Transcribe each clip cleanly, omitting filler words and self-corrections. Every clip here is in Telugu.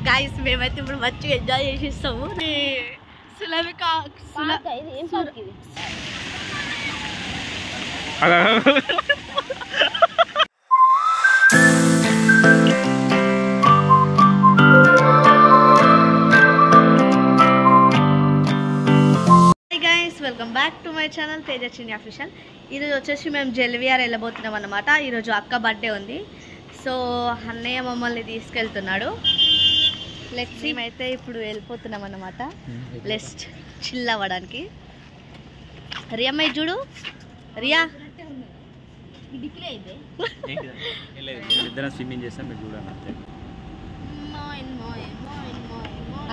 గాయస్ మేమైతే ఇప్పుడు వచ్చి ఎంజాయ్ చేసిస్తాము. Welcome back to my channel Teja Chinni official. ఈరోజు వచ్చేసి మేము జెల్విఆర్ వెళ్ళబోతున్నాం అన్నమాట. ఈరోజు అక్క బర్త్డే ఉంది, సో అన్నయ్య మమ్మల్ని తీసుకెళ్తున్నాడు. లెట్స్ మేమైతే ఇప్పుడు వెళ్ళిపోతున్నాం అన్నమాట, లెస్ట్ చిల్ అవ్వడానికి. రియమ్మ చూడు, రియా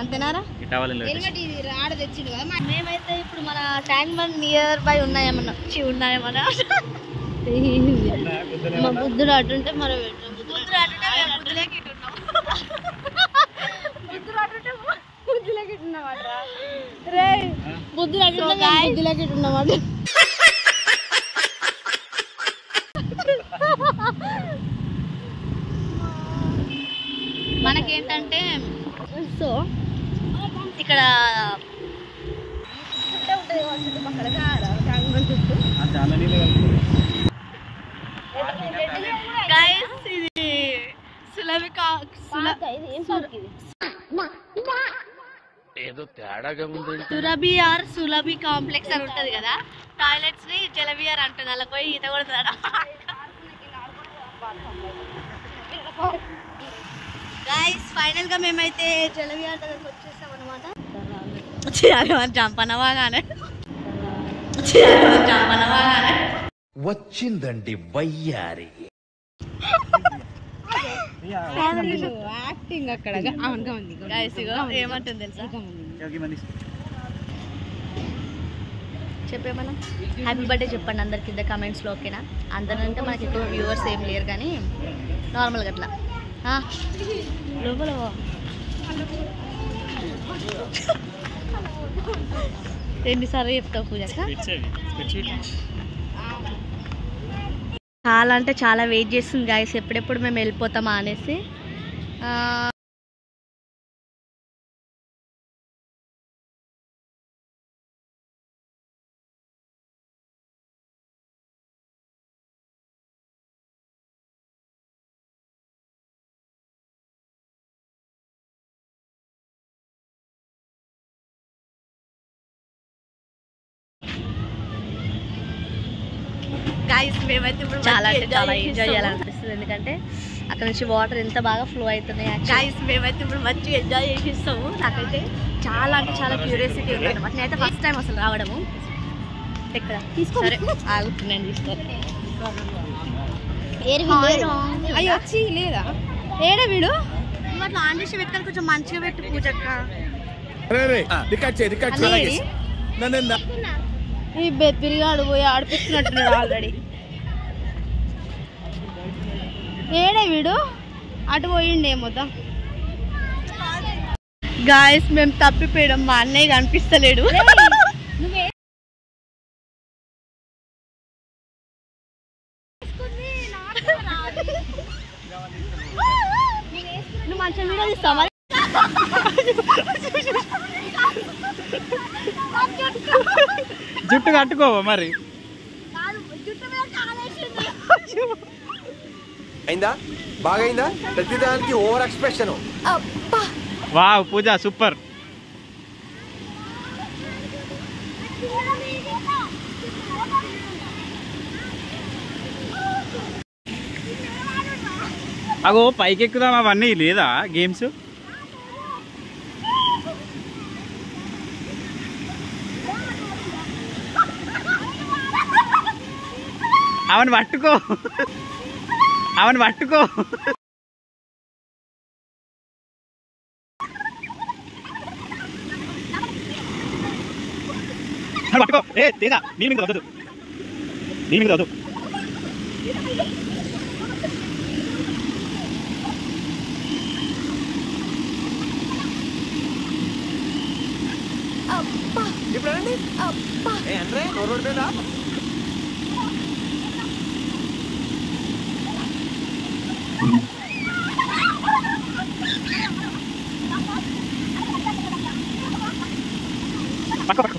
అంతేనారా? మేమైతే ఇప్పుడు మన ట్యాంక్ బండ్ నియర్ బై ఉన్నాయేమన్నా మా బుద్ధుడు అటుంటే మనం బుద్ధుడు మనకేంటంటే సో ఇక్కడ సులభి కాంప్లెక్స్ అని ఉంటది కదా, టాయిలెట్స్ ని జలవిఆర్ అంటుంది. అలా పోయి ఈత కొడతాడా. గైస్ ఫైనల్ గా మేమైతే జలవిఆర్ దగ్గరకు వచ్చేసాం అనమాట. జంపనవాగానే వచ్చిందండి వయ్యారి యాక్టింగ్ అక్కడ. ఏమంటుంది తెలుసా, చెప్పేమన్నా హ్యాపీ బర్త్డే చెప్పండి అందరి కింద కమెంట్స్లో, ఓకేనా? అందరంటే మనకి ఎక్కువ వ్యూవర్స్ ఏం లేరు కానీ నార్మల్గా అట్లా లోపల ఎన్నిసార్లు చెప్తావు పూజ? చాలా అంటే చాలా వెయిట్ చేస్తుంది గాయస్, ఎప్పుడెప్పుడు మేము వెళ్ళిపోతామా అనేసి. గాయస్ మేమైతే ఇప్పుడు చాలా అంటే చాలా ఎంజాయ్ చేయాలనిపిస్తుంది, ఎందుకంటే అక్కడ నుంచి వాటర్ ఎంత బాగా ఫ్లో అవుతున్నాయి. గాయస్ మేమైతే ఇప్పుడు మంచి ఎంజాయ్ చేసిస్తాము. నాకైతే చాలా అంటే చాలా క్యూరియాసిటీ ఉంది అనమాట. నేనైతే ఫస్ట్ టైం అసలు రావడము. ఎక్కడ సరే ఆగుతున్నాను, తీసుకోవాలి. అవి వచ్చి లేదా ఏడా వీడు అట్లా ఆన్ చేసి పెట్టుకొని కొంచెం మంచిగా పెట్టు పూజక్క. ఈ బెప్పిరిగాడు పోయి ఆడిపిస్తున్నట్టున్నాడు ఆల్రెడీ. ఏడే వీడు అటు పోయిండేమోదా. గాయస్ మేము తప్పిపోయాం, మా అన్నయ్య కనిపిస్తలేడు. నువ్వు మంచిగా వీడియో తీస్తావా? జుట్టు కట్టుకోవా మరి? అయిందా? బాగైందా? ప్రతిదానికి ఓవర్ ఎక్స్ప్రెషన్. వావ్ పూజ సూపర్. అగో పైకి ఎక్కుదాం, అవన్నీ లేదా గేమ్స్? అవన్నీ పట్టుకో, అవన్నీ పట్టుకో. పట్టుకో. ఏ తేజ నీ మీద వద్దు, నీ మీద వద్దు. పక్క పక్క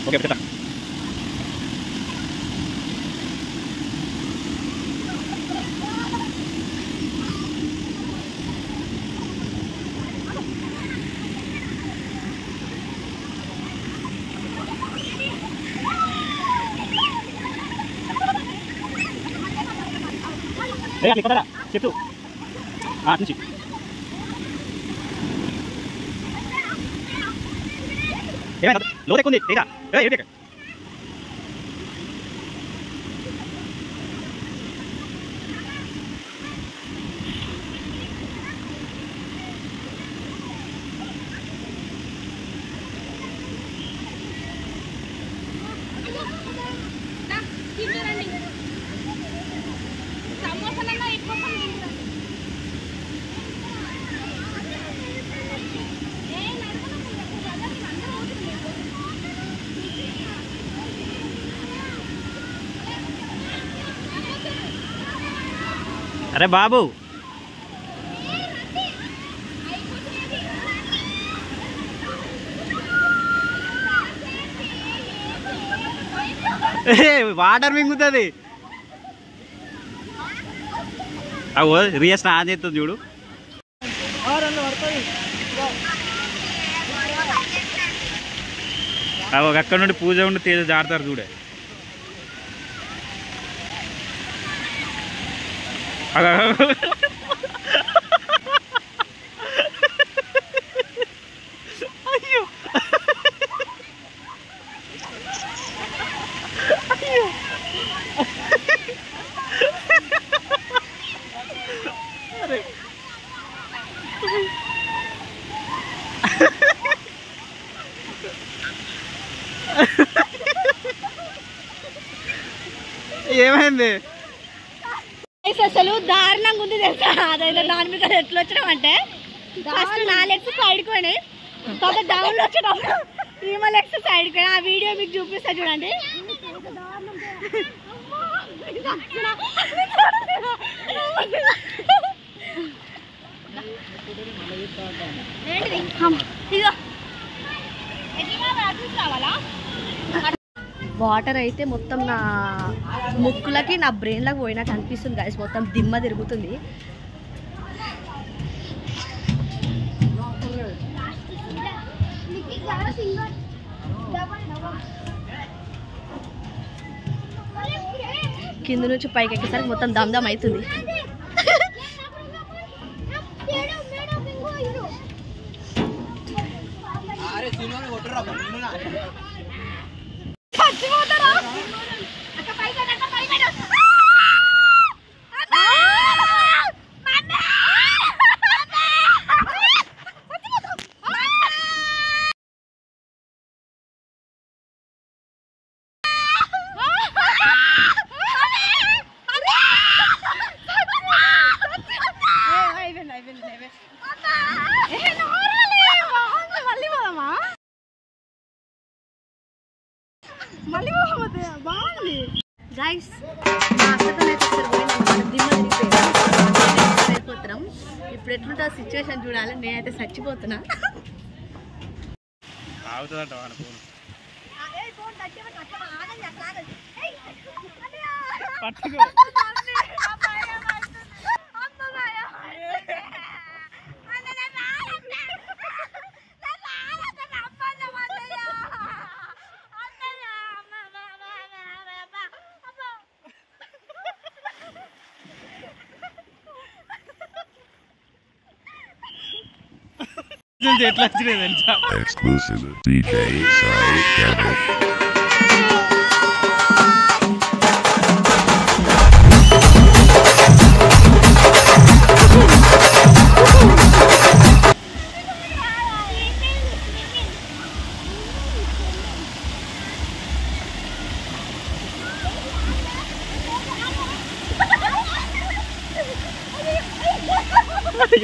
ఓకే పెట్టా అట్లా కొట్టరా చెట్టు నుంచి ఏమైనా లోతెక్కుంది తీరా ఏంటి అరే బాబు వాటర్ మింగుతుంది అవు రియా స్నానం చేస్తుంది చూడు అవు అక్కడ నుండి పూజ ఉండి తేజ జాడతారు చూడే అయ్యో అరే ఏమైంది అసలు దారుణంగా ఉంది తెలుసా అదైతే దాని మీద ఎట్లా వచ్చినామంటే ఫస్ట్ నా లెగ్స్ సైడ్కి పోయినాయి తర్వాత డౌన్లో వచ్చేటప్పుడు ఈమె లెగ్స్ సైడ్కి పోయినా ఆ వీడియో మీకు చూపిస్తా చూడండి వాటర్ అయితే మొత్తం నా ముక్కులకి నా బ్రెయిన్లోకి పోయినట్టు అనిపిస్తుంది గాయస్ మొత్తం దిమ్మ తిరుగుతుంది కింద నుంచి పైకి ఎక్కేసరికి మొత్తం దమ్ దమ్ అవుతుంది గైస్ మా అక్కతో అయిపోతున్నాం ఇప్పుడు ఎట్లుంటా సిచ్యువేషన్ చూడాలి నేనైతే చచ్చిపోతున్నా Exclusive DJ Sai Gadget.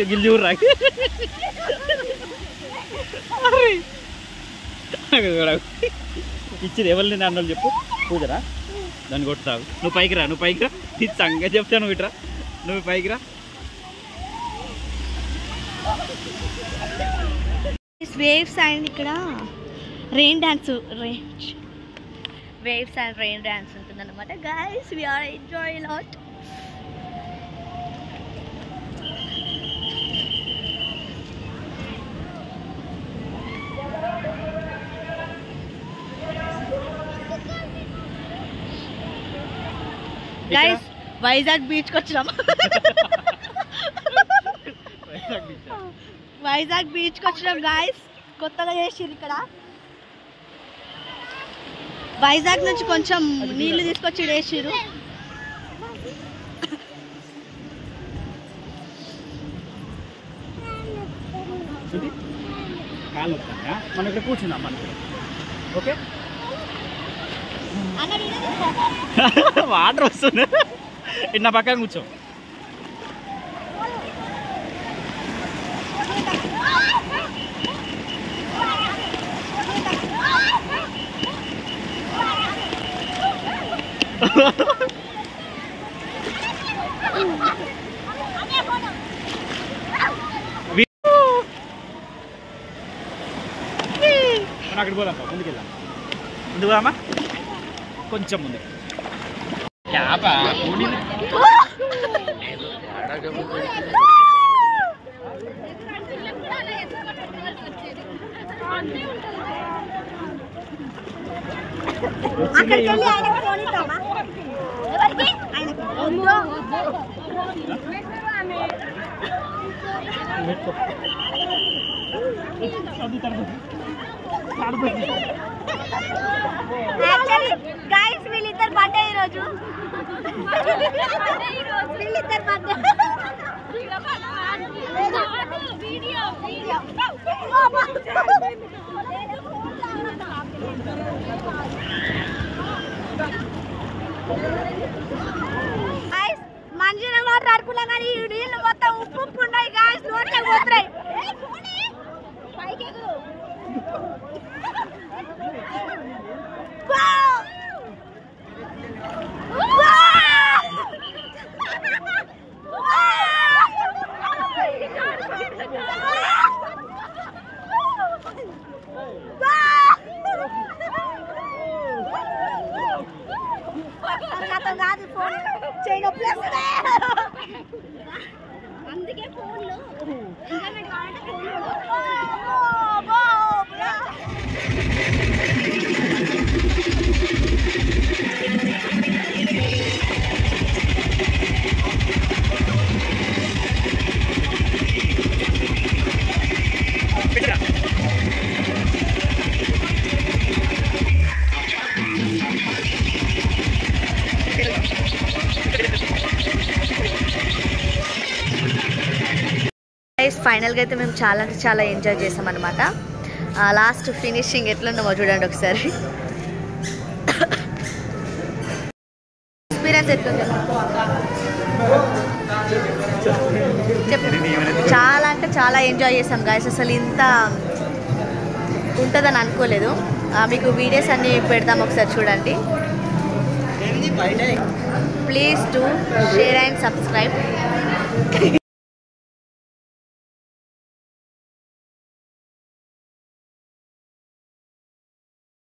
గిల్జూరు రాకి ఇచ్చింది ఎవరిని నాన్న చెప్పు పూజరా దాన్ని కొట్టుతావు నువ్వు పైకి రా ఇది సంగతి చెప్తాను ఇట్రా నువ్వు పైకి రా వేవ్స్ అండ్ ఇక్కడ rain dance waves and rain dance ఉంటుందన్నమాట. Guys we are enjoy lot. Guys Vizag బీచ్కి వచ్చినాం. వైజాగ్ బీచ్కి వచ్చినాం గైస్. కొత్తగా చేసిర్రు ఇక్కడ. వైజాగ్ నుంచి కొంచెం నీళ్లు తీసుకొచ్చి వేసిర్రు. మనం ఇక్కడ కూర్చున్నాం మనకి. ఓకే వాటర్ వస్తుంది. ఇటు నా పక్కన కూర్చో. అక్కడికి పోదాం, ముందుకు వెళ్దాం. ముందుకు పోదామా? కొంచెం ముందు. గైస్ వీళ్ళిద్దరు బర్త్డే ఈరోజు. వీళ్ళిద్దరు బర్త్డే. మంచిగా మాట్లాడుకున్నా కానీ ఈ నీళ్ళు మొత్తం ఉప్పు ఉప్పు ఉన్నాయి. గాయస్ నోట్లే పోతున్నాయి. అందుకే ఫోన్లో ఇంటర్నెట్ కావాలంటే ఫైనల్గా అయితే మేము చాలా అంటే చాలా ఎంజాయ్ చేసాం అనమాట. లాస్ట్ ఫినిషింగ్ ఎట్లున్నామో చూడండి ఒకసారి. ఎక్స్పీరియన్స్ ఎట్లుంది చెప్పు. చాలా అంటే చాలా ఎంజాయ్ చేసాం గాయస్. అసలు ఇంత ఉంటుందని అనుకోలేదు. మీకు వీడియోస్ అన్నీ పెడదాం, ఒకసారి చూడండి. Please do share and subscribe.